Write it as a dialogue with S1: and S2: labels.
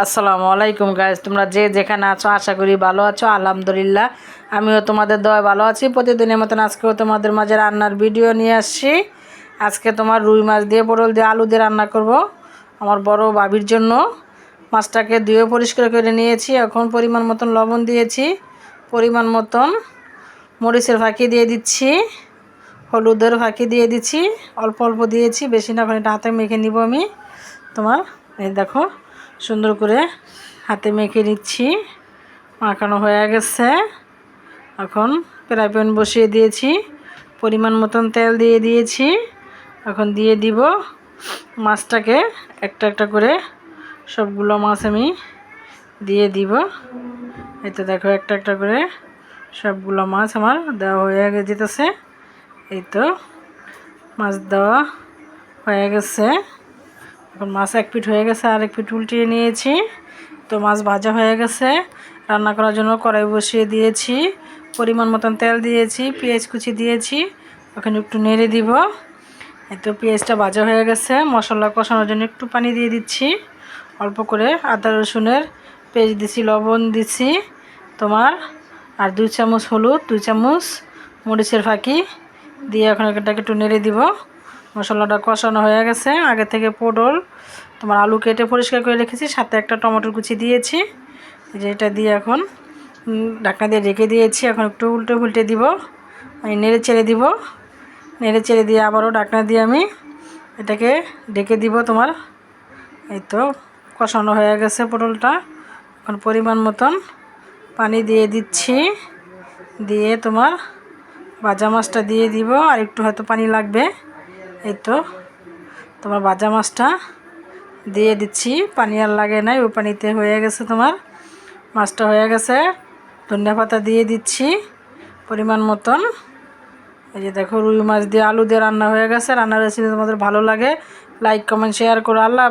S1: আসসালামু আলাইকুম গাইস, তোমরা যে যেখানে আছো আশা করি ভালো আছো। আলহামদুলিল্লাহ আমিও তোমাদের দোয়ায় ভালো আছি। প্রতিদিনের মতন আজকেও তোমাদের মাঝে রান্নার ভিডিও নিয়ে আসছি। আজকে তোমার রুই মাছ দিয়ে পটল দিয়ে আলু দিয়ে রান্না করব আমার বড় ভাবির জন্য। মাছটাকে ধুয়ে পরিষ্কার করে নিয়েছি। এখন পরিমাণ মতন লবণ দিয়েছি, পরিমাণ মতন মরিচের ফাঁকি দিয়ে দিচ্ছি, হলুদের ফাঁকি দিয়ে দিচ্ছি, অল্প অল্প দিয়েছি, বেশি না। এখন এটা হাতে মেখে নিব আমি। তোমার এই দেখো সুন্দর করে হাতে মেখে নিচ্ছি। মাখানো হয়ে গেছে। এখন ফ্রাই প্যান বসিয়ে দিয়েছি, পরিমাণ মতন তেল দিয়ে দিয়েছি। এখন দিয়ে দিব মাছটাকে একটা একটা করে, সবগুলো মাছ আমি দিয়ে দিব। এই তো দেখো একটা একটা করে সবগুলো মাছ আমার দেওয়া হয়ে যেতেছে। এই তো মাছ দেওয়া হয়ে গেছে। এখন মাছ এক পিঠ হয়ে গেছে, আর এক পিঠ উল্টিয়ে নিয়েছি। তো মাছ ভাজা হয়ে গেছে। রান্না করার জন্য কড়াই বসিয়ে দিয়েছি, পরিমাণ মতন তেল দিয়েছি, পেঁয়াজ কুচি দিয়েছি। ওখানে একটু নেড়ে দিব। এই তো পেঁয়াজটা ভাজা হয়ে গেছে। মশলা কষানোর জন্য একটু পানি দিয়ে দিচ্ছি, অল্প করে। আদা রসুনের পেস্ট দিছি, লবণ দিছি তোমার, আর 2 চামচ হলুদ, 2 চামচ মরিচের ফাঁকি দিয়ে এখন এটাকে একটু নেড়ে দিব। মশলাটা কষানো হয়ে গেছে। আগে থেকে পটল তোমার আলু কেটে পরিষ্কার করে রেখেছি, সাথে একটা টমেটোর কুচি দিয়েছি। যে এটা দিয়ে এখন ঢাকনা দিয়ে রেখে দিয়েছি। এখন একটু উল্টে উল্টে দিব, নেড়ে চেড়ে দিব। নেড়ে চেড়ে দিয়ে আবারও ঢাকনা দিয়ে আমি এটাকে ঢেকে দিব তোমার। এই তো কষানো হয়ে গেছে পটলটা। এখন পরিমাণ মতন পানি দিয়ে দিচ্ছি, দিয়ে তোমার ভাজা মাছটা দিয়ে দিব। আর একটু হয়তো পানি লাগবে। এই তো তোমার ভাজা মাছটা দিয়ে দিচ্ছি, পানি আর লাগে নাই, ওই পানিতে হয়ে গেছে তোমার মাছটা হয়ে গেছে। ধনিয়া পাতা দিয়ে দিচ্ছি পরিমাণ মতন। এই যে দেখো রুই মাছ দিয়ে আলু দিয়ে রান্না হয়ে গেছে। রান্নার রেসিপি তোমাদের ভালো লাগে, লাইক কমেন্ট শেয়ার করো। আল্লাহ।